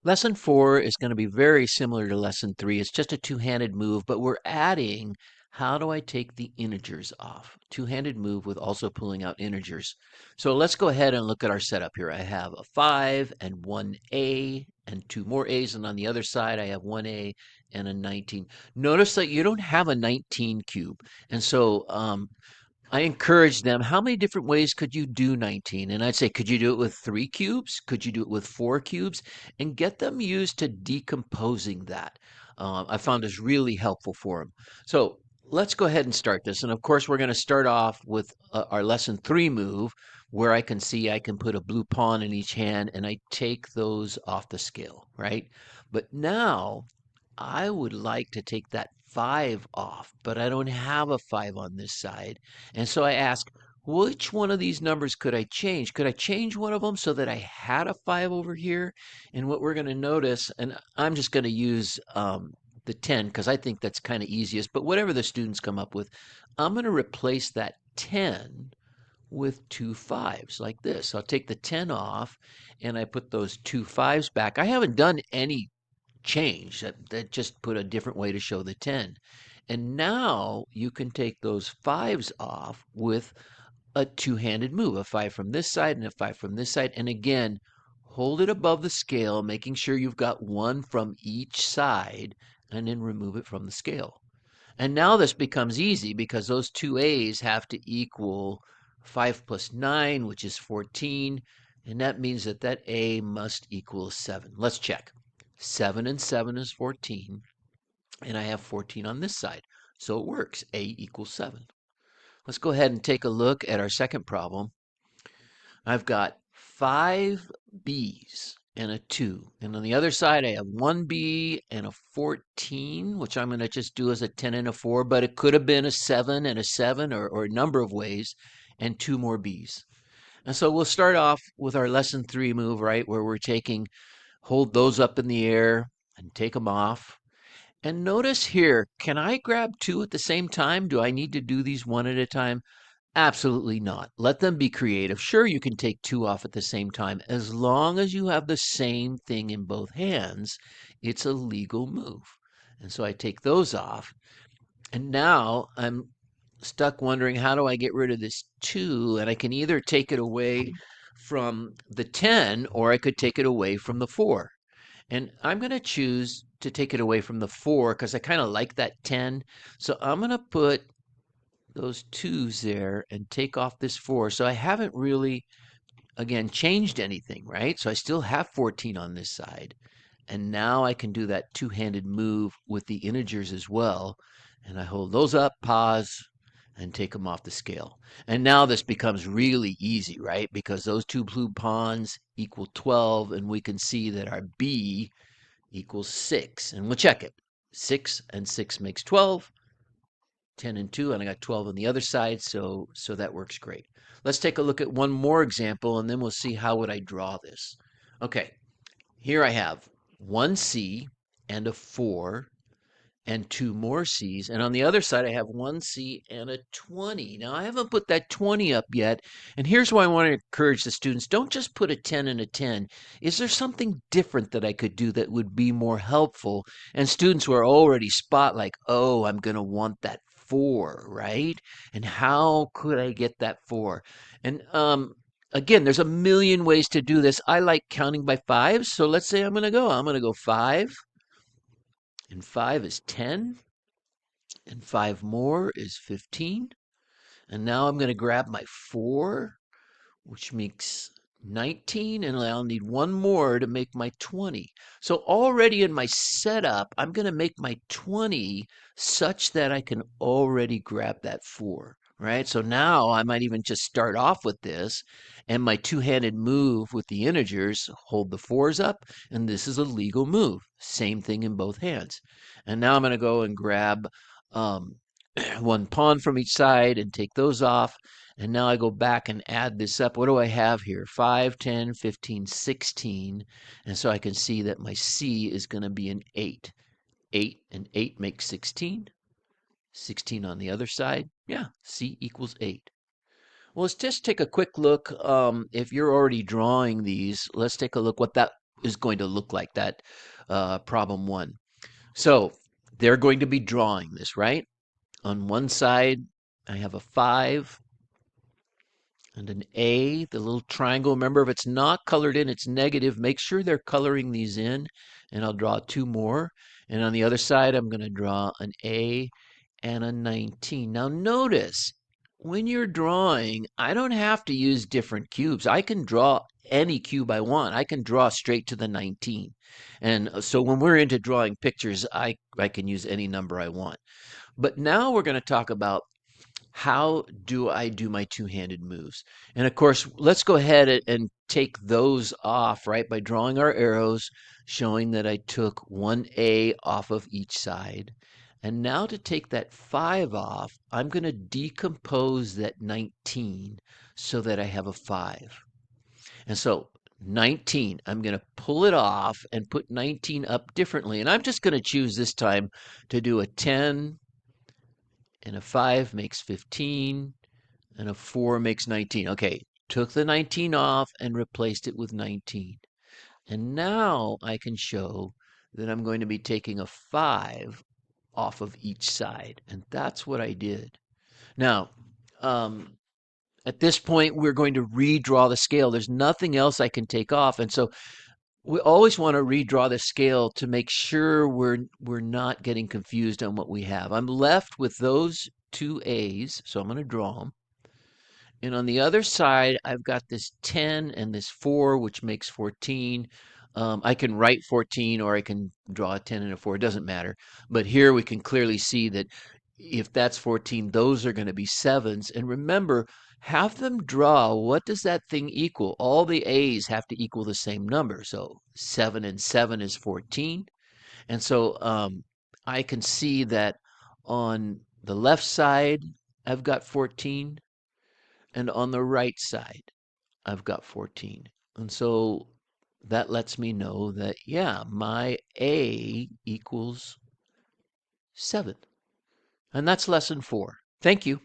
Lesson 4 is going to be very similar to lesson 3. It's just a two-handed move, but we're adding how do I take the integers off? Two-handed move with also pulling out integers. So let's go ahead and look at our setup here. I have a 5 and 1a and 2 more a's, and on the other side I have 1a and a 19. Notice that you don't have a 19 cube, and so I encourage them, how many different ways could you do 19? And I'd say, could you do it with 3 cubes? Could you do it with 4 cubes? And get them used to decomposing that. I found this really helpful for them. So let's go ahead and start this. And of course, we're going to start off with our lesson 3 move, where I can see I can put a blue pawn in each hand and I take those off the scale, right? But now I would like to take that 5 off, but I don't have a 5 on this side. And so I ask, which one of these numbers could I change? Could I change one of them so that I had a 5 over here? And what we're going to notice, and I'm just going to use the 10 because I think that's kind of easiest, but whatever the students come up with, I'm going to replace that 10 with 2 5s like this. I'll take the 10 off and I put those 2 5s back. I haven't done any change. That just put a different way to show the 10. And now you can take those 5s off with a two-handed move, a 5 from this side and a 5 from this side. And again, hold it above the scale, making sure you've got one from each side, and then remove it from the scale. And now this becomes easy because those two A's have to equal 5 plus 9, which is 14. And that means that that A must equal 7. Let's check. 7 and 7 is 14, and I have 14 on this side. So it works. A equals 7. Let's go ahead and take a look at our second problem. I've got 5 B's and a 2. And on the other side, I have 1 B and a 14, which I'm going to just do as a 10 and a 4, but it could have been a 7 and a 7 or a number of ways, and 2 more B's. And so we'll start off with our lesson 3 move, right, where we're taking hold those up in the air and take them off. And notice here, can I grab 2 at the same time? Do I need to do these one at a time? Absolutely not. Let them be creative. Sure, you can take 2 off at the same time. As long as you have the same thing in both hands, it's a legal move. And so I take those off. And now I'm stuck wondering, how do I get rid of this 2? And I can either take it away from the 10 or I could take it away from the 4. And I'm going to choose to take it away from the 4 because I kind of like that 10. So I'm going to put those 2's there and take off this 4. So I haven't really, again, changed anything, right? So I still have 14 on this side. And now I can do that two-handed move with the integers as well. And I hold those up, pause, and take them off the scale. And now this becomes really easy, right? Because those 2 blue pawns equal 12, and we can see that our B equals 6. And we'll check it. 6 and 6 makes 12. 10 and 2, and I got 12 on the other side, so that works great. Let's take a look at one more example, and then we'll see how would I draw this. Okay, here I have 1 C and a 4 and 2 more C's. And on the other side, I have 1 C and a 20. Now, I haven't put that 20 up yet. And here's why I want to encourage the students. Don't just put a 10 and a 10. Is there something different that I could do that would be more helpful? And students who are already spot like, oh, I'm going to want that 4, right? And how could I get that 4? And again, there's a million ways to do this. I like counting by 5s. So let's say I'm going to go 5. And 5 is 10. And 5 more is 15. And now I'm going to grab my 4, which makes 19. And I'll need one more to make my 20. So already in my setup, I'm going to make my 20 such that I can already grab that 4. Right? So now I might even just start off with this and my two-handed move with the integers, hold the 4's up, and this is a legal move. Same thing in both hands. And now I'm going to go and grab one pawn from each side and take those off. And now I go back and add this up. What do I have here? 5, 10, 15, 16. And so I can see that my C is going to be an 8. 8 and 8 makes 16. 16 on the other side. Yeah, C equals 8. Well, let's just take a quick look. If you're already drawing these, let's take a look what that is going to look like, that problem 1. So they're going to be drawing this, right? On one side, I have a 5 and an A, the little triangle. Remember, if it's not colored in, it's negative. Make sure they're coloring these in, and I'll draw 2 more. And on the other side, I'm going to draw an A and a 19. Now notice, when you're drawing, I don't have to use different cubes. I can draw any cube I want. I can draw straight to the 19. And so when we're into drawing pictures, I can use any number I want. But now we're going to talk about, how do I do my two-handed moves? And of course, let's go ahead and take those off, right, by drawing our arrows, showing that I took one A off of each side. And now to take that 5 off, I'm going to decompose that 19 so that I have a 5. And so 19, I'm going to pull it off and put 19 up differently. And I'm just going to choose this time to do a 10, and a 5 makes 15, and a 4 makes 19. Okay, took the 19 off and replaced it with 19. And now I can show that I'm going to be taking a 5 off of each side. And that's what I did. Now, at this point, we're going to redraw the scale. There's nothing else I can take off. And so we always want to redraw the scale to make sure we're not getting confused on what we have. I'm left with those 2 A's, so I'm going to draw them. And on the other side, I've got this 10 and this 4, which makes 14. I can write 14, or I can draw a 10 and a 4. It doesn't matter. But here we can clearly see that if that's 14, those are going to be 7s. And remember, have them draw, what does that thing equal? All the A's have to equal the same number. So 7 and 7 is 14. And so I can see that on the left side, I've got 14. And on the right side, I've got 14. And so that lets me know that, yeah, my A equals 7. And that's lesson 4. Thank you.